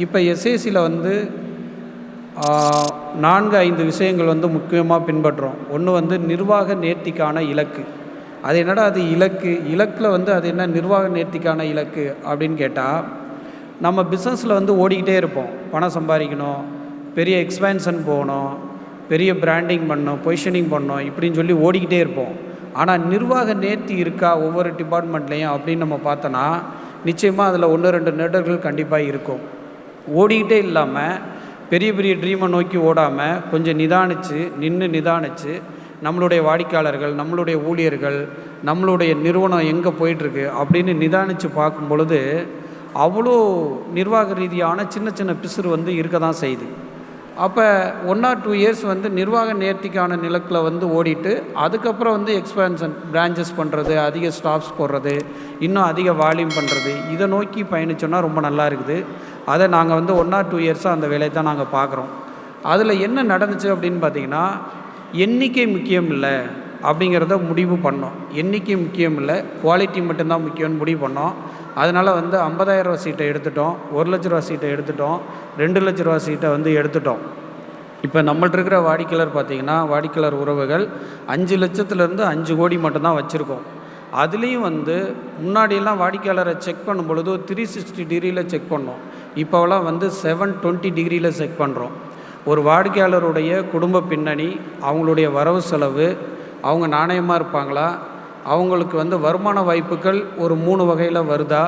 இப்போ எஸ்ஏசியில் வந்து 4-5 விஷயங்கள் வந்து முக்கியமாக பின்பற்றுறோம். ஒன்று வந்து நிர்வாக நேர்த்திக்கான இலக்கு. அது என்னடா அது இலக்கில் வந்து அது என்ன நிர்வாக நேர்த்திக்கான இலக்கு அப்படின்னு கேட்டால், நம்ம பிஸ்னஸில் வந்து ஓடிக்கிட்டே இருப்போம். பணம் சம்பாதிக்கணும், பெரிய எக்ஸ்பேன்ஷன் போகணும், பெரிய பிராண்டிங் பண்ணணும், பொசிஷனிங் பண்ணணும், இப்படின்னு சொல்லி ஓடிக்கிட்டே இருப்போம். ஆனால் நிர்வாக நேர்த்தி இருக்கா ஒவ்வொரு டிபார்ட்மெண்ட்லேயும் அப்படின்னு நம்ம பார்த்தோன்னா, நிச்சயமாக அதில் 1-2 நெடர்கள் கண்டிப்பாக இருக்கும். ஓடிக்கிட்டே இல்லாமல் பெரிய பெரிய ட்ரீமை நோக்கி ஓடாமல் கொஞ்சம் நிதானித்து நம்மளுடைய வாடிக்கையாளர்கள், நம்மளுடைய ஊழியர்கள், நம்மளுடைய நிறுவனம் எங்கே போயிட்டுருக்கு அப்படின்னு நிதானித்து பார்க்கும் பொழுது அவ்வளோ நிர்வாக ரீதியான சின்ன சின்ன பிசுறு வந்து இருக்க தான் செய்யுது. அப்போ 1 or 2 இயர்ஸ் வந்து நிர்வாக நேர்த்திக்கான நிலக்கில் வந்து ஓடிட்டு அதுக்கப்புறம் வந்து எக்ஸ்பேன்ஷன் பிரான்ச்சஸ் பண்ணுறது, அதிக ஸ்டாப்ஸ் போடுறது, இன்னும் அதிக வால்யூம் பண்ணுறது, இதை நோக்கி பயணிச்சோன்னா ரொம்ப நல்லா இருக்குது. அதை நாங்கள் வந்து 1 or 2 இயர்ஸாக அந்த வேலையை தான் நாங்கள் பார்க்குறோம். அதில் என்ன நடந்துச்சு அப்படின்னு பார்த்திங்கன்னா, எண்ணிக்கை முக்கியம் இல்லை அப்படிங்கிறத முடிவு பண்ணோம். எண்ணிக்கை முக்கியம் இல்லை, குவாலிட்டி மட்டும்தான் முக்கியம்னு முடிவு பண்ணோம். அதனால் வந்து 50,000 ரூபா சீட்டை எடுத்துட்டோம், 1 லட்ச ரூபா சீட்டை எடுத்துட்டோம், 2 லட்ச ரூபா சீட்டை வந்து எடுத்துட்டோம். இப்போ நம்மள்ட்ட இருக்கிற வாடிக்கையாளர் பார்த்திங்கன்னா, வாடிக்கையாளர் உறவுகள் 5 லட்சத்துலேருந்து 5 கோடி மட்டும்தான் வச்சுருக்கோம். அதுலேயும் வந்து முன்னாடியெல்லாம் வாடிக்கையாளரை செக் பண்ணும் பொழுது 360 டிகிரியில் செக் பண்ணோம். இப்போவெல்லாம் வந்து 720 டிகிரியில் செக் பண்ணுறோம். ஒரு வாடிக்கையாளருடைய குடும்ப பின்னணி, அவங்களுடைய வரவு செலவு, அவங்க நாணயமாக இருப்பாங்களா, அவங்களுக்கு வந்து வருமான வாய்ப்புகள் ஒரு 3 வகையில் வருதா,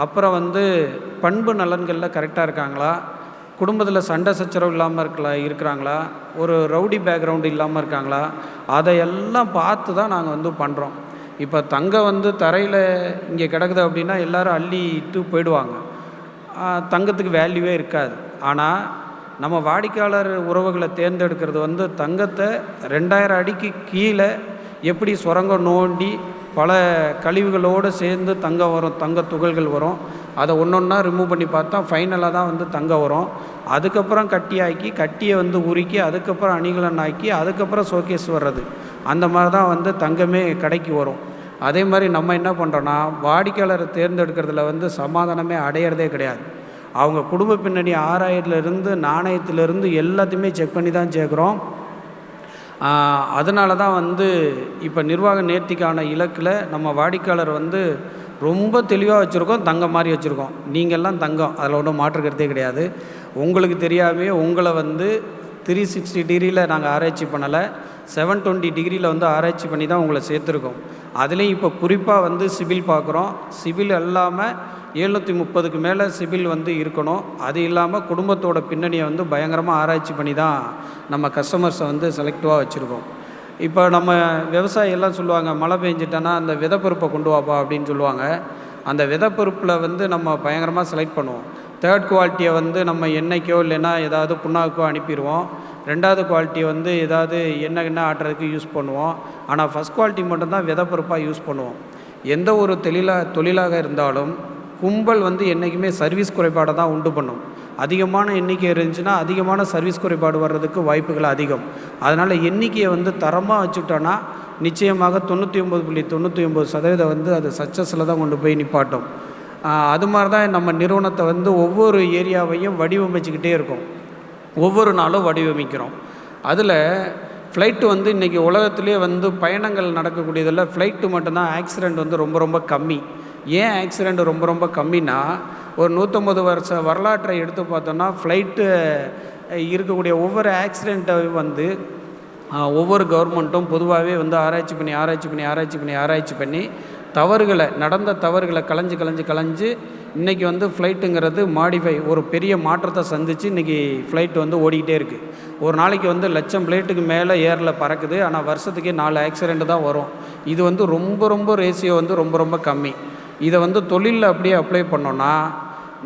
அப்புறம் வந்து பண்பு நலன்களில் கரெக்டாக இருக்காங்களா, குடும்பத்தில் சண்டை சச்சரவு இல்லாமல் இருக்கிறாங்களா, ஒரு ரவுடி பேக்ரவுண்டு இல்லாமல் இருக்காங்களா, அதையெல்லாம் பார்த்து தான் நாங்கள் வந்து பண்ணுறோம். இப்போ தங்கம் வந்து தரையில் இங்கே கிடக்குது அப்படின்னா எல்லோரும் அள்ளிட்டு போயிடுவாங்க, தங்கத்துக்கு வேல்யூவே இருக்காது. ஆனால் நம்ம வாடிக்கையாளர் உறவுகளை தேர்ந்தெடுக்கிறது வந்து தங்கத்தை 2000 அடிக்கு கீழே எப்படி சுரங்கம் நோண்டி பல கழிவுகளோடு சேர்ந்து தங்கம் வரும், தங்க துகள்கள் வரும், அதை ஒன்றா ரிமூவ் பண்ணி பார்த்தா ஃபைனலாக தான் வந்து தங்கம் வரும். அதுக்கப்புறம் கட்டியை வந்து உருக்கி அதுக்கப்புறம் அணிகலன் ஆக்கி அதுக்கப்புறம் ஷோகேஸ் வர்றது, அந்த மாதிரி தான் வந்து தங்கமே கடைக்கு வரும். அதே மாதிரி நம்ம என்ன பண்ணுறோன்னா, வாடிக்கையாளரை தேர்ந்தெடுக்கிறதுல வந்து சமாதானமே அடையிறதே கிடையாது. அவங்க குடும்ப பின்னணி ஆராயத்திலிருந்து நாணயத்திலிருந்து எல்லாத்தையுமே செக் பண்ணி தான் சேர்க்குறோம். அதனால தான் வந்து இப்போ நிர்வாக நேர்த்திக்கான இலக்கில் நம்ம வாடிக்கையாளர் வந்து ரொம்ப தெளிவாக வச்சுருக்கோம், தங்கம் மாதிரி வச்சுருக்கோம். நீங்கள்லாம் தங்கம், அதில் ஒன்றும் மாற்றுக்கிறதே கிடையாது. உங்களுக்கு தெரியாமே உங்களை வந்து 360 டிகிரியில் நாங்கள் ஆராய்ச்சி பண்ணலை, 720 டிகிரியில் வந்து ஆராய்ச்சி பண்ணி தான் உங்களை சேர்த்துருக்கோம். அதுலேயும் இப்போ குறிப்பாக வந்து சிபில் பார்க்குறோம். சிபில் இல்லாமல் 730க்கு மேலே சிபில் வந்து இருக்கணும். அது இல்லாமல் குடும்பத்தோட பின்னணியை வந்து பயங்கரமாக ஆராய்ச்சி பண்ணி தான் நம்ம கஸ்டமர்ஸை வந்து செலக்டிவாக வச்சுருக்கோம். இப்போ நம்ம விவசாயியெல்லாம் சொல்லுவாங்க, மழை பெஞ்சிட்டோன்னா அந்த விதைப்பருப்பை கொண்டு வாப்பா அப்படின்னு சொல்லுவாங்க. அந்த விதைப்பருப்பில் வந்து நம்ம பயங்கரமாக செலக்ட் பண்ணுவோம். 3rd குவாலிட்டியை வந்து நம்ம எண்ணெய்க்கோ இல்லைன்னா ஏதாவது புண்ணாக்கோ அனுப்பிடுவோம். 2வது குவாலிட்டியை வந்து ஏதாவது எண்ணெய் ஆட்டுறதுக்கு யூஸ் பண்ணுவோம். ஆனால் ஃபஸ்ட் குவாலிட்டி மட்டும்தான் விதைப்பருப்பாக யூஸ் பண்ணுவோம். எந்த ஒரு தொழிலாக இருந்தாலும் கும்பல் வந்து என்றைக்குமே சர்வீஸ் குறைபாடை தான் உண்டு பண்ணும். அதிகமான எண்ணிக்கை இருந்துச்சுன்னா அதிகமான சர்வீஸ் குறைபாடு வர்றதுக்கு வாய்ப்புகள் அதிகம். அதனால் எண்ணிக்கையை வந்து தரமாக வச்சுக்கிட்டோன்னா நிச்சயமாக 99.99% வந்து அது சக்ஸஸில் தான் கொண்டு போய் நிப்பாட்டும். அது மாதிரி தான் நம்ம நிறுவனத்தை வந்து ஒவ்வொரு ஏரியாவையும் வடிவமைச்சிக்கிட்டே இருக்கோம். ஒவ்வொரு நாளும் வடிவமைக்கிறோம். அதில் ஃப்ளைட்டு வந்து இன்றைக்கி உலகத்திலே வந்து பயணங்கள் நடக்கக்கூடியதில் ஃப்ளைட்டு மட்டும்தான் ஆக்சிடெண்ட் வந்து ரொம்ப ரொம்ப கம்மி. ஏன் ஆக்சிடெண்ட் ரொம்ப ரொம்ப கம்மின்னா, ஒரு 150 வருஷ வரலாற்றை எடுத்து பார்த்தோன்னா ஃப்ளைட்டு இருக்கக்கூடிய ஒவ்வொரு ஆக்சிடெண்ட்டை வந்து ஒவ்வொரு கவர்மெண்ட்டும் பொதுவாகவே வந்து ஆராய்ச்சி பண்ணி நடந்த தவறுகளை களைஞ்சு இன்றைக்கி வந்து ஃப்ளைட்டுங்கிறது மாடிஃபை ஒரு பெரிய மாற்றத்தை சந்தித்து இன்றைக்கி ஃப்ளைட் வந்து ஓடிக்கிட்டே இருக்குது. ஒரு நாளைக்கு வந்து 1,00,000 ஃப்ளைட்டுக்கு மேலே ஏரில் பறக்குது. ஆனால் வருஷத்துக்கே 4 ஆக்சிடெண்ட் தான் வரும். இது வந்து ரொம்ப ரேஷியோ வந்து ரொம்ப கம்மி. இதை வந்து தொழிலில் அப்படியே அப்ளை பண்ணோன்னா,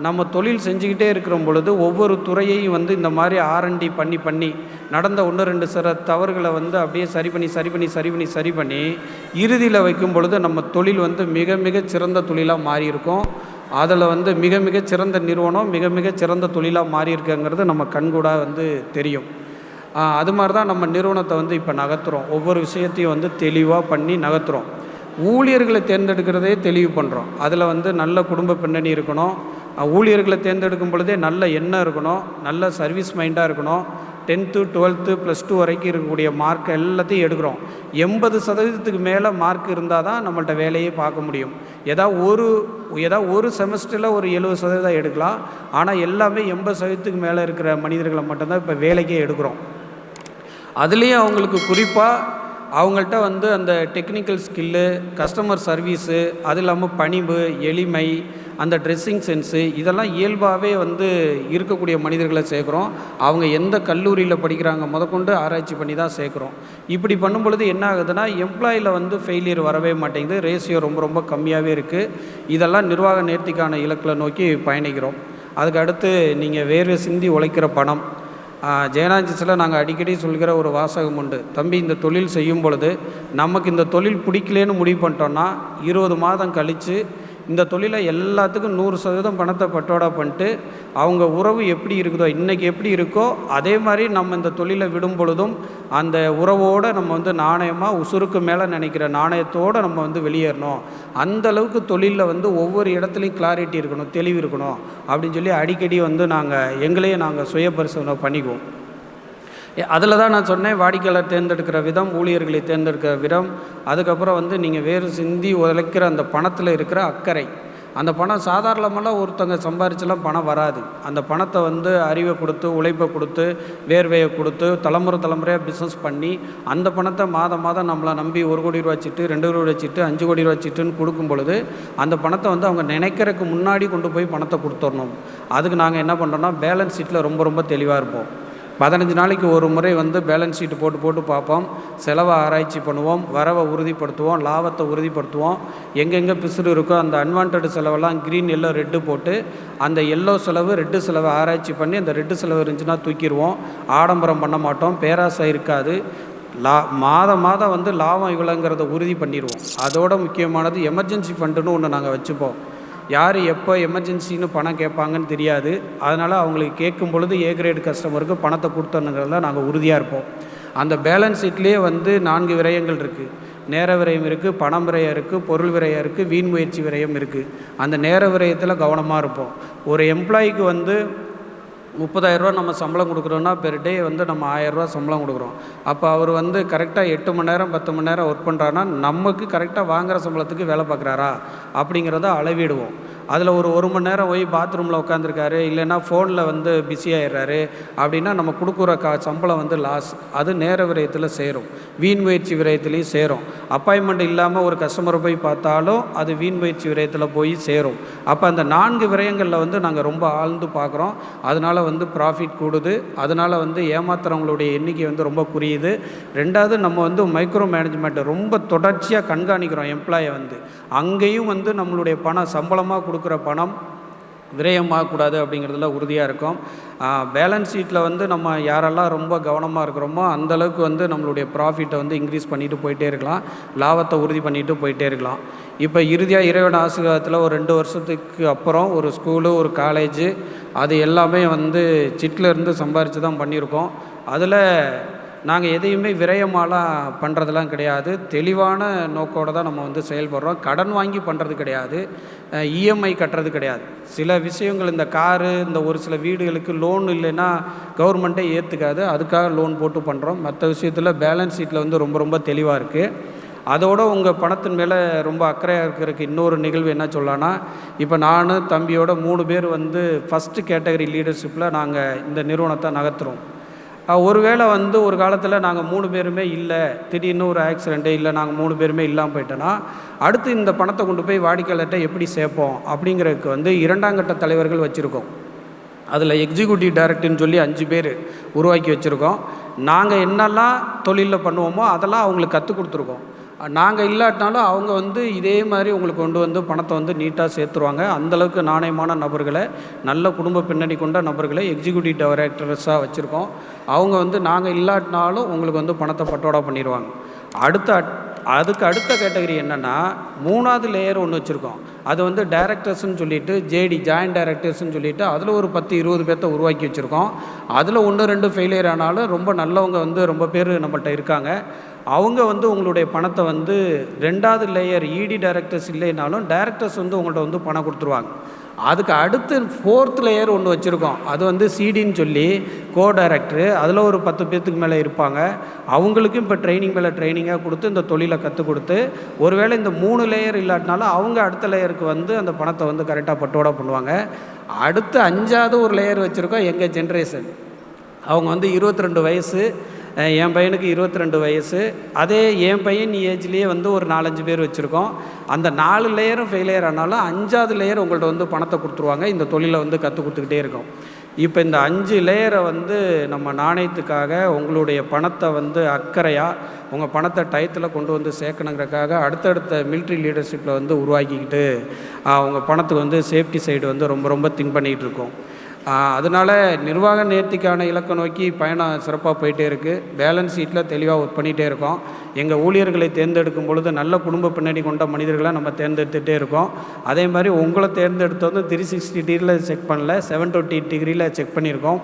நம்ம தொழில் செஞ்சுக்கிட்டே இருக்கிற பொழுது ஒவ்வொரு துறையையும் வந்து இந்த மாதிரி R&D பண்ணி நடந்த 1-2 சில தவறுகளை வந்து அப்படியே சரி பண்ணி இறுதியில் வைக்கும் பொழுது நம்ம தொழில் வந்து மிக சிறந்த தொழிலாக மாறி இருக்கும். அதில் வந்து மிக சிறந்த நிறுவனம், மிக சிறந்த தொழிலாக மாறி இருக்குங்கிறது நம்ம கண்கூடாக வந்து தெரியும். அது மாதிரி தான் நம்ம நிறுவனத்தை வந்து இப்போ நகர்த்துறோம். ஒவ்வொரு விஷயத்தையும் வந்து தெளிவாக பண்ணி நகர்த்துறோம். ஊழியர்களை தேர்ந்தெடுக்கிறதே தெளிவு பண்ணுறோம். அதில் வந்து நல்ல குடும்ப பின்னணி இருக்கணும், ஊழியர்களை தேர்ந்தெடுக்கும் பொழுதே நல்ல எண்ணம் இருக்கணும், நல்ல சர்வீஸ் மைண்டாக இருக்கணும். 10th 12th +2 வரைக்கும் இருக்கக்கூடிய மார்க் எல்லாத்தையும் எடுக்கிறோம். 80% மேலே மார்க் இருந்தால் தான் நம்மள்ட்ட வேலையே பார்க்க முடியும். ஏதாவது ஒரு செமஸ்டரில் ஒரு 70% எடுக்கலாம். ஆனால் எல்லாமே 80% மேலே இருக்கிற மனிதர்களை மட்டும்தான் இப்போ வேலைக்கே எடுக்கிறோம். அதுலேயும் அவங்களுக்கு குறிப்பாக அவங்கள்ட்ட அந்த டெக்னிக்கல் ஸ்கில்லு, கஸ்டமர் சர்வீஸு, அது இல்லாமல் பணிவு, எளிமை, அந்த ட்ரெஸ்ஸிங் சென்ஸு, இதெல்லாம் இயல்பாகவே இருக்கக்கூடிய மனிதர்களை சேர்க்குறோம். அவங்க எந்த கல்லூரியில் படிக்கிறாங்க முதற்கொண்டு ஆராய்ச்சி பண்ணி தான் சேர்க்குறோம். இப்படி பண்ணும் பொழுது என்ன ஆகுதுன்னா, எம்ப்ளாயில் ஃபெயிலியர் வரவே மாட்டேங்குது. ரேஷியோ ரொம்ப ரொம்ப கம்மியாகவே இருக்குது. இதெல்லாம் நிர்வாக நேர்த்திக்கான இலக்கை நோக்கி பயணிக்கிறோம். அதுக்கு அடுத்து நீங்கள் வேர்வை சிந்தி உழைக்கிற பணம். ஜெயனாஞ்சிஸில் நாங்கள் அடிக்கடி சொல்கிற ஒரு வாசகம் உண்டு. தம்பி, இந்த தொழில் செய்யும் பொழுது நமக்கு இந்த தொழில் பிடிக்கலேன்னு முடிவு பண்ணிட்டோன்னா 20 மாதம் கழித்து இந்த தொழிலை எல்லாத்துக்கும் 100% பணத்தை பட்டோடா பண்ணிட்டு அவங்க உறவு எப்படி இருக்குதோ, இன்றைக்கி எப்படி இருக்கோ அதே மாதிரி நம்ம இந்த தொழிலை விடும் பொழுதும் அந்த உறவோடு நம்ம நாணயமாக உசுருக்கு மேலே நினைக்கிற நாணயத்தோடு நம்ம வெளியேறணும். அந்தளவுக்கு தொழிலில் ஒவ்வொரு இடத்துலையும் கிளாரிட்டி இருக்கணும், தெளிவு இருக்கணும் அப்படின்னு சொல்லி அடிக்கடி நாங்கள் நாங்கள் சுய பரிசோதனை பண்ணிக்குவோம். அதில் தான் நான் சொன்னேன், வாடிக்கையாளர் தேர்ந்தெடுக்கிற விதம், ஊழியர்களை தேர்ந்தெடுக்கிற விதம், அதுக்கப்புறம் நீங்கள் வேறு சிந்தி உழைக்கிற அந்த பணத்தில் இருக்கிற அக்கறை. அந்த பணம் சாதாரணமெல்லாம் ஒருத்தங்க சம்பாரிச்செல்லாம் பணம் வராது. அந்த பணத்தை அறிவை கொடுத்து, உழைப்பை கொடுத்து, வேர்வையை கொடுத்து, தலைமுறையாக பிஸ்னஸ் பண்ணி அந்த பணத்தை மாதம் மாதம் நம்மளை நம்பி 1 கோடி ரூபா சீட்டு, 2 கோடி ரூபா சீட்டு, 5 கோடி ரூபா சீட்டுன்னு கொடுக்கும் பொழுது அந்த பணத்தை அவங்க நினைக்கிறதுக்கு முன்னாடி கொண்டு போய் பணத்தை கொடுத்துடணும். அதுக்கு நாங்கள் என்ன பண்ணுறோன்னா, பேலன்ஸ் ஷீட்டில் ரொம்ப ரொம்ப தெளிவாக இருப்போம். 15 நாளைக்கு ஒரு முறை பேலன்ஸ் ஷீட்டு போட்டு பார்ப்போம். செலவை ஆராய்ச்சி பண்ணுவோம், வரவை உறுதிப்படுத்துவோம், லாபத்தை உறுதிப்படுத்துவோம். எங்கெங்கே பிசுறு இருக்கோ அந்த அன்வான்ட் செலவெல்லாம் க்ரீன், எல்லோ, ரெட்டு போட்டு அந்த எல்லோ செலவு, ரெட்டு செலவை ஆராய்ச்சி பண்ணி அந்த ரெட்டு செலவு இருந்துச்சுன்னா தூக்கிடுவோம். ஆடம்பரம் பண்ண மாட்டோம், பேராசை இருக்காது. மாதம் லாபம் இவ்வளோங்கிறத உறுதி பண்ணிடுவோம். அதோட முக்கியமானது எமர்ஜென்சி ஃபண்டுன்னு ஒன்று நாங்கள் வச்சுப்போம். யார் எப்போ எமர்ஜென்சின்னு பணம் கேட்பாங்கன்னு தெரியாது. அதனால் அவங்களுக்கு கேட்கும் பொழுது ஏ கிரேட் கஸ்டமருக்கு பணத்தை கொடுத்தணுங்கிறதுல நாங்கள் உறுதியாக இருப்போம். அந்த பேலன்ஸ் ஷீட்லேயே 4 விரயங்கள் இருக்குது. நேர விரயம் இருக்குது, பணம் விரயம் இருக்குது, பொருள் விரயம் இருக்குது, வீண் முயற்சி விரயம் இருக்குது. அந்த நேர விரயத்தில் கவனமாக இருப்போம். ஒரு எம்ப்ளாய்க்கு 30,000 ரூபா நம்ம சம்பளம் கொடுக்குறோன்னா பெர் டே நம்ம 1000 ரூபா சம்பளம் கொடுக்குறோம். அப்போ அவர் கரெக்டாக 8 மணி நேரம் 10 மணி நேரம் ஒர்க் பண்ணுறாருன்னா நமக்கு கரெக்டாக வாங்குகிற சம்பளத்துக்கு வேலை பார்க்குறாரா அப்படிங்கிறத அளவிடுவோம். அதில் ஒரு 1 மணி நேரம் போய் பாத்ரூமில் உட்காந்துருக்காரு, இல்லைன்னா ஃபோனில் பிஸி ஆகிடுறாரு அப்படின்னா நம்ம கொடுக்குற சம்பளம் லாஸ். அது நேர விரயத்தில் சேரும், வீண் முயற்சி விரயத்துலேயும் சேரும். அப்பாயின்மெண்ட் இல்லாமல் ஒரு கஸ்டமரை போய் பார்த்தாலும் அது வீண் முயற்சி விரயத்தில் போய் சேரும். அப்போ அந்த 4 விரயங்களில் நாங்கள் ரொம்ப ஆழ்ந்து பார்க்குறோம். அதனால் ப்ராஃபிட் கூடுது. அதனால் ஏமாத்துறவங்களுடைய எண்ணிக்கை ரொம்ப குறையுது. ரெண்டாவது, நம்ம மைக்ரோ மேனேஜ்மெண்ட் ரொம்ப தொடர்ச்சியாக கண்காணிக்கிறோம் எம்ப்ளாயை. அங்கேயும் நம்மளுடைய பணம், சம்பளமாக கொடுக்குற பணம் விரயமாகக்கூடாது அப்படிங்கிறதுல உறுதியாக இருக்கும். பேலன்ஸ் ஷீட்டில் நம்ம யாரெல்லாம் ரொம்ப கவனமாக இருக்கிறோமோ அந்தளவுக்கு நம்மளுடைய ப்ராஃபிட்டை இன்க்ரீஸ் பண்ணிட்டு போயிட்டே இருக்கலாம், லாபத்தை உறுதி பண்ணிட்டு போயிட்டே இருக்கலாம். இப்போ இறுதியாக இறைவன் ஆசீர்வாதத்தில் ஒரு 2 வருஷத்துக்கு அப்புறம் ஒரு ஸ்கூலு, ஒரு காலேஜு, அது எல்லாமே சிட்டில் இருந்து சம்பாரித்து தான் பண்ணியிருக்கோம். அதில் நாங்கள் எதையுமே விரயமாலாம் பண்ணுறதெல்லாம் கிடையாது. தெளிவான நோக்கோடு தான் நம்ம செயல்படுறோம். கடன் வாங்கி பண்ணுறது கிடையாது, இஎம்ஐ கட்டுறது கிடையாது. சில விஷயங்கள், இந்த காரு, இந்த ஒரு சில வீடுகளுக்கு லோன் இல்லைன்னா கவர்மெண்ட்டே ஏற்றுக்காது, அதுக்காக லோன் போட்டு பண்ணுறோம். மற்ற விஷயத்தில் பேலன்ஸ் ஷீட்டில் ரொம்ப ரொம்ப தெளிவாக இருக்குது. அதோடு உங்கள் பணத்தின் மேலே ரொம்ப அக்கறையாக இருக்கிறதுக்கு இன்னொரு நிகழ்வு என்ன சொல்லலான்னா, இப்போ நான் தம்பியோட 3 பேர் ஃபஸ்ட்டு கேட்டகரி லீடர்ஷிப்பில் நாங்கள் இந்த நிறுவனத்தை நகர்த்துறோம். ஒருவேளை ஒரு காலத்தில் நாங்கள் 3 பேருமே இல்லை, திடீர்னு ஒரு ஆக்சிடெண்ட்டு, இல்லை நாங்கள் 3 பேருமே இல்லாமல் போயிட்டோன்னா அடுத்து இந்த பணத்தை கொண்டு போய் வாடிக்கையாளர்கிட்ட எப்படி சேர்ப்போம் அப்படிங்கிறதுக்கு 2ஆம் கட்ட தலைவர்கள் வச்சுருக்கோம். அதில் எக்ஸிக்யூட்டிவ் டைரக்டர்னு சொல்லி 5 பேர் உருவாக்கி வச்சுருக்கோம். நாங்கள் என்னெல்லாம் தொழிலில் பண்ணுவோமோ அதெல்லாம் அவங்களுக்கு கற்றுக் கொடுத்துருக்கோம். நாங்கள் இல்லாட்டினாலும் அவங்க இதே மாதிரி உங்களுக்கு கொண்டு பணத்தை நீட்டாக சேர்த்துருவாங்க. அந்தளவுக்கு நாணயமான நபர்களை, நல்ல குடும்ப பின்னணி கொண்ட நபர்களை எக்ஸிக்யூட்டிவ் டைரக்டர்ஸாக வச்சுருக்கோம். அவங்க நாங்கள் இல்லாட்டினாலும் உங்களுக்கு பணத்தை பட்டோடா பண்ணிடுவாங்க. அதுக்கு அடுத்த கேட்டகரி என்னென்னா, 3ஆவது லேயர் ஒன்று வச்சுருக்கோம். அது டைரக்டர்ஸ்ன்னு சொல்லிட்டு, ஜாயின்ட் டைரக்டர்ஸ்ன்னு சொல்லிட்டு அதில் ஒரு 10-20 பேர்த்த உருவாக்கி வச்சுருக்கோம். அதில் 1-2 ஃபெயிலியர் ஆனாலும் ரொம்ப நல்லவங்க ரொம்ப பேர் நம்மள்கிட்ட இருக்காங்க. அவங்க உங்களுடைய பணத்தை 2ஆவது லேயர் இடி டைரக்டர்ஸ் இல்லைனாலும் டைரக்டர்ஸ் உங்கள்கிட்ட பணம் கொடுத்துருவாங்க. அதுக்கு அடுத்து 4th லேயர் ஒன்று வச்சுருக்கோம். அது வந்து சிடின்னு சொல்லி டைரக்டரு, அதில் ஒரு 10 பேர்த்துக்கு மேலே இருப்பாங்க. அவங்களுக்கும் இப்போ ட்ரைனிங் மேலே ட்ரைனிங்காக கொடுத்து இந்த தொழிலை கற்றுக் கொடுத்து, ஒருவேளை இந்த 3 லேயர் இல்லாட்டினாலும் அவங்க அடுத்த லேயருக்கு வந்து அந்த பணத்தை வந்து கரெக்டாக பட்டோட பண்ணுவாங்க. அடுத்து 5வது ஒரு லேயர் வச்சுருக்கோம் எங்கள் ஜென்ரேஷன். அவங்க வந்து 22 வயசு, என் பையனுக்கு 22 வயசு. அதே என் பையன் ஏஜ்லேயே வந்து ஒரு 4-5 பேர் வச்சுருக்கோம். அந்த 4 லேயரும் ஃபெயிலியர் ஆனாலும் 5வது லேயர் உங்கள்கிட்ட வந்து பணத்தை கொடுத்துருவாங்க. இந்த தொழிலை வந்து கற்றுக் கொடுத்துக்கிட்டே இருக்கோம். இப்போ இந்த 5 லேயரை வந்து நம்ம நாணயத்துக்காக உங்களுடைய பணத்தை வந்து அக்கறையாக உங்கள் பணத்தை டயத்தில் கொண்டு வந்து சேர்க்கணுங்கிறக்காக அடுத்தடுத்த மிலிட்ரி லீடர்ஷிப்பில் வந்து உருவாக்கிக்கிட்டு உங்கள் பணத்துக்கு வந்து சேஃப்டி சைடு வந்து ரொம்ப ரொம்ப திங்க் பண்ணிகிட்டு இருக்கோம். அதனால் நிர்வாக நேர்த்திக்கான இலக்கை நோக்கி பயணம் சிறப்பாக போயிட்டே இருக்குது. பேலன்ஸ் ஷீட்டில் தெளிவாக ஒர்க் பண்ணிகிட்டே இருக்கோம். எங்கள் ஊழியர்களை தேர்ந்தெடுக்கும் பொழுது நல்ல குடும்ப பின்னணி கொண்ட மனிதர்களை நம்ம தேர்ந்தெடுத்துகிட்டே இருக்கோம். அதே மாதிரி உங்களை தேர்ந்தெடுத்து வந்து 360 டிகிரியில் செக் பண்ணல, 720 டிகிரியில் செக் பண்ணியிருக்கோம்.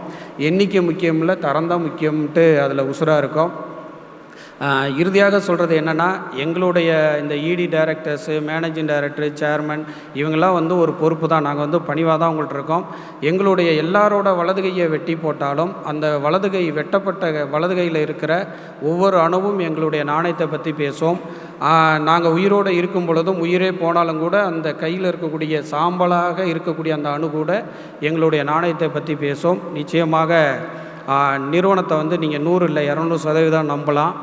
எண்ணிக்கை முக்கியம் இல்லை, தரம் தான் முக்கியம்ன்ட்டு அதில் உசுராக இருக்கோம். இறுதியாக சொல்கிறது என்னென்னா, எங்களுடைய இந்த இடி டைரக்டர்ஸு, மேனேஜிங் டைரக்டரு, சேர்மன் இவங்கெல்லாம் வந்து ஒரு பொறுப்பு தான். நாங்கள் வந்து பணிவாக தான் உங்கள்கிட்ட இருக்கோம். எங்களுடைய எல்லாரோட வலது கையை வெட்டி போட்டாலும் அந்த வலது கை வெட்டப்பட்ட வலது கையில் இருக்கிற ஒவ்வொரு அணுவும் எங்களுடைய நாணயத்தை பற்றி பேசும். நாங்கள் உயிரோடு இருக்கும் பொழுதும் உயிரே போனாலும் கூட அந்த கையில் இருக்கக்கூடிய சாம்பலாக இருக்கக்கூடிய அந்த அணு கூட எங்களுடைய நாணயத்தை பற்றி பேசும். நிச்சயமாக நிறுவனத்தை வந்து நீங்கள் 100 இல்லை 200% நம்பலாம்.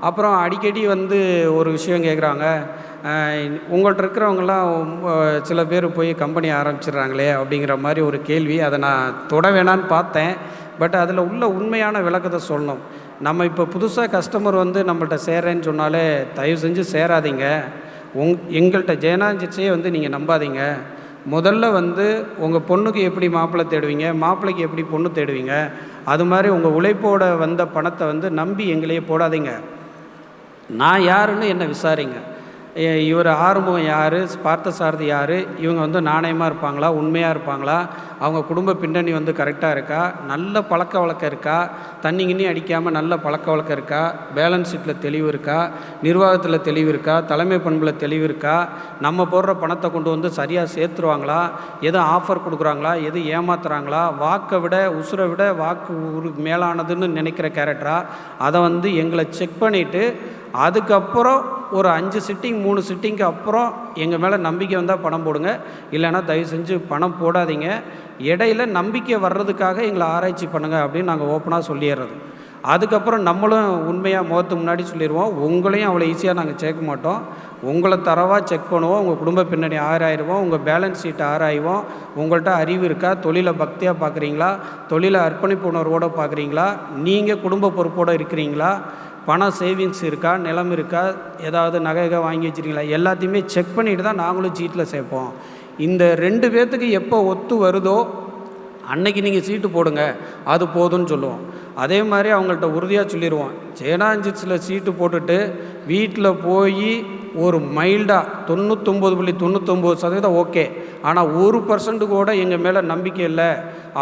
அப்புறம் அடிக்கடி வந்து ஒரு விஷயம் கேட்குறாங்க, உங்கள்கிட்ட இருக்கிறவங்களாம் சில பேர் போய் கம்பெனி ஆரம்பிச்சிடுறாங்களே அப்படிங்கிற மாதிரி ஒரு கேள்வி. அதை நான் தொட வேணான்னு பார்த்தேன். பட் அதில் உள்ள உண்மையான விளக்கத்தை சொல்லணும். நம்ம இப்போ புதுசாக கஸ்டமர் வந்து நம்மள்கிட்ட சேர்றேன்னு சொன்னாலே தயவு செஞ்சு சேராதீங்க. எங்கள்கிட்ட ஜெயனாஞ்சிச்சே வந்து நீங்கள் நம்பாதீங்க. முதல்ல வந்து உங்கள் பொண்ணுக்கு எப்படி மாப்பிள்ளை தேடுவீங்க, மாப்பிள்ளைக்கு எப்படி பொண்ணு தேடுவீங்க, அது மாதிரி உங்கள் உழைப்போட வந்த பணத்தை வந்து நம்பி எங்களையே போடாதீங்க. நான் யாருன்னு என்னை விசாரிங்க. இவர் ஆறுமுகம் யார், பார்த்தசாரதி யார், இவங்க வந்து நாணயமாக இருப்பாங்களா, உண்மையாக இருப்பாங்களா, அவங்க குடும்ப பின்னணி வந்து கரெக்டாக இருக்கா, நல்ல பழக்க வழக்கம் இருக்கா, தண்ணி கிண்ணி அடிக்காமல் நல்ல பழக்க வழக்கம் இருக்கா, பேலன்ஸ் ஷீட்டில் தெளிவு இருக்கா, நிர்வாகத்தில் தெளிவு இருக்கா, தலைமை பண்பில் தெளிவு இருக்கா, நம்ம போடுற பணத்தை கொண்டு வந்து சரியாக சேர்த்துருவாங்களா, எதுவும் ஆஃபர் கொடுக்குறாங்களா, எது ஏமாத்துறாங்களா, வாக்கை விட உசுரை விட வாக்கு மேலானதுன்னு நினைக்கிற கேரக்டரா, அதை வந்து எங்களை செக் பண்ணிவிட்டு அதுக்கப்புறம் ஒரு 5 சிட்டிங் 3 சிட்டிங்க்கு அப்புறம் எங்கள் மேலே நம்பிக்கை வந்தால் பணம் போடுங்க. இல்லைன்னா தயவு செஞ்சு பணம் போடாதீங்க. இடையில நம்பிக்கை வர்றதுக்காக எங்களை ஆராய்ச்சி பண்ணுங்கள் அப்படின்னு நாங்கள் ஓப்பனாக சொல்லிடுறது. அதுக்கப்புறம் நம்மளும் உண்மையாக முகத்துக்கு முன்னாடி சொல்லிடுவோம். உங்களையும் அவ்வளோ ஈஸியாக நாங்கள் சேர்க்க மாட்டோம். உங்களை தரவாக செக் பண்ணுவோம். உங்கள் குடும்ப பின்னணி ஆராயிடுவோம், உங்கள் பேலன்ஸ் ஷீட் ஆராய்வோம். உங்கள்கிட்ட அறிவு இருக்கா, தொழிலை பக்தியாக பார்க்குறீங்களா, தொழிலை அர்ப்பணிப்பு உணர்வோடு பார்க்குறீங்களா, நீங்கள் குடும்ப பொறுப்போடு இருக்கிறீங்களா, பணம் சேவிங்ஸ் இருக்கா, நிலம் இருக்கா, ஏதாவது நகை வாங்கி வச்சுருக்கீங்களா, எல்லாத்தையுமே செக் பண்ணிட்டு தான் நாங்களும் சீட்டில் சேர்ப்போம். இந்த 2 பேர்த்துக்கு எப்போ ஒத்து வருதோ அன்னைக்கு நீங்கள் சீட்டு போடுங்க, அது போதும்னு சொல்லுவோம். அதே மாதிரி அவங்கள்ட்ட உறுதியாக சொல்லிடுவோம். ஜெயனாஞ்சிட்ஸில் சீட்டு போட்டுட்டு வீட்டில் போய் ஒரு மைல்டாக 99.99% ஓகே, ஆனால் 1% கூட எங்கள் மேலே நம்பிக்கை இல்லை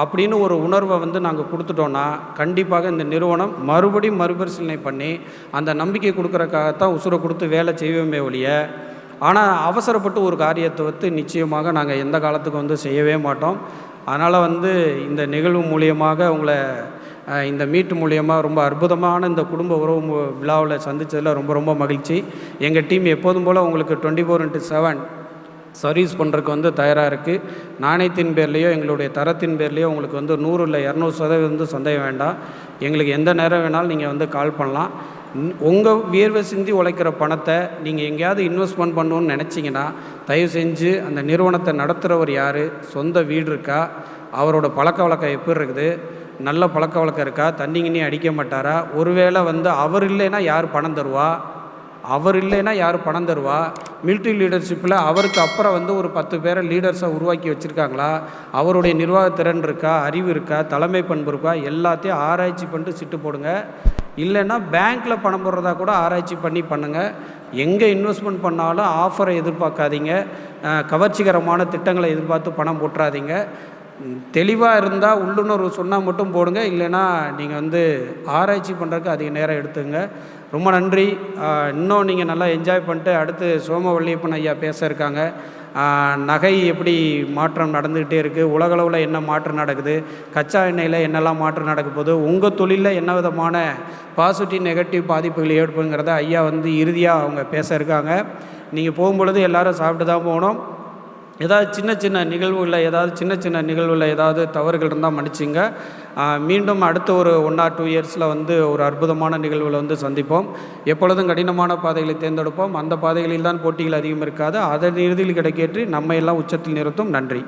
அப்படின்னு ஒரு உணர்வை வந்து நாங்கள் கொடுத்துட்டோன்னா கண்டிப்பாக இந்த நிறுவனம் மறுபடியும் மறுபரிசீலனை பண்ணி அந்த நம்பிக்கை கொடுக்குறக்காகத்தான் உசுரை கொடுத்து வேலை செய்வோமே ஒழிய, ஆனால் அவசரப்பட்டு ஒரு காரியத்தை வந்து நிச்சயமாக நாங்கள் எந்த காலத்துக்கு வந்து செய்யவே மாட்டோம். அதனால் வந்து இந்த நிகழ்வு மூலியமாக உங்களை இந்த மீட்டு மூலியமாக ரொம்ப அற்புதமான இந்த குடும்ப உறவு விழாவில் சந்தித்ததில் ரொம்ப ரொம்ப மகிழ்ச்சி. எங்கள் டீம் எப்போதும் போல் உங்களுக்கு 24/7 சர்வீஸ் பண்ணுறதுக்கு வந்து தயாராக இருக்குது. நாணயத்தின் பேர்லேயோ எங்களுடைய தரத்தின் பேர்லேயோ உங்களுக்கு வந்து 100 இல்லை 200% வந்து சந்தேகம் வேண்டாம். எங்களுக்கு எந்த நேரம் வேணாலும் நீங்கள் வந்து கால் பண்ணலாம். உங்கள் வியர்வை சிந்தி உழைக்கிற பணத்தை நீங்கள் எங்கேயாவது இன்வெஸ்ட்மெண்ட் பண்ணணுன்னு நினச்சிங்கன்னா தயவு செஞ்சு அந்த நிறுவனத்தை நடத்துகிறவர் யார், சொந்த வீடு இருக்கா, அவரோட பழக்க வழக்கம் எப்படி இருக்குது, நல்ல பழக்க வழக்கம் இருக்கா, தண்ணி கிண்ணி அடிக்க மாட்டாரா, ஒருவேளை வந்து அவர் இல்லைன்னா யார் பணம் தருவா, அவர் இல்லைன்னா யார் பணம் தருவா, மிலிட்ரி லீடர்ஷிப்பில் அவருக்கு அப்புறம் வந்து ஒரு 10 பேரை லீடர்ஸை உருவாக்கி வச்சுருக்காங்களா, அவருடைய நிர்வாகத்திறன் இருக்கா, அறிவு இருக்கா, தலைமை பண்பு இருக்கா, எல்லாத்தையும் ஆராய்ச்சி பண்ணிட்டு சிட்டு போடுங்க. இல்லைன்னா பேங்க்கில் பணம் போடுறதா கூட ஆராய்ச்சி பண்ணி பண்ணுங்கள். எங்கே இன்வெஸ்ட்மெண்ட் பண்ணாலும் ஆஃபரை எதிர்பார்க்காதீங்க, கவர்ச்சிகரமான திட்டங்களை எதிர்பார்த்து பணம் போட்டுறாதீங்க. தெளிவாக இருந்தால் உள்ளுணர்வு சொன்னால் மட்டும் போடுங்க. இல்லைன்னா நீங்கள் வந்து ஆராய்ச்சி பண்ணுறதுக்கு அதிக நேரம் எடுத்துங்க. ரொம்ப நன்றி. இன்னும் நீங்கள் நல்லா என்ஜாய் பண்ணிட்டு அடுத்து சோமவல்லியப்பன் ஐயா பேச இருக்காங்க. நகை எப்படி மாற்றம் நடந்துக்கிட்டே இருக்குது, உலகளவில் என்ன மாற்றம் நடக்குது, கச்சா எண்ணெயில் என்னெல்லாம் மாற்றம் நடக்க போகுது, உங்கள் தொழிலில் என்ன விதமான பாசிட்டிவ் நெகட்டிவ் பாதிப்புகள் ஏற்படுங்கிறத ஐயா வந்து இறுதியாக அவங்க பேச இருக்காங்க. நீங்கள் போகும்பொழுது எல்லோரும் சாப்பிட்டு தான் போகணும். ஏதாவது சின்ன சின்ன நிகழ்வுகளில் ஏதாவது தவறுகள் இருந்தால் மன்னிச்சிங்க. மீண்டும் அடுத்த ஒரு 1 or 2 இயர்ஸில் வந்து ஒரு அற்புதமான நிகழ்வில் வந்து சந்திப்போம். எப்பொழுதும் கடினமான பாதைகளை தேர்ந்தெடுப்போம். அந்த பாதைகளில் தான் போட்டிகள் அதிகம் இருக்காது. அதன் இறுதியில் கிடைக்கேற்றி நம்மை எல்லாம் உச்சத்தில் நிறுத்தும். நன்றி.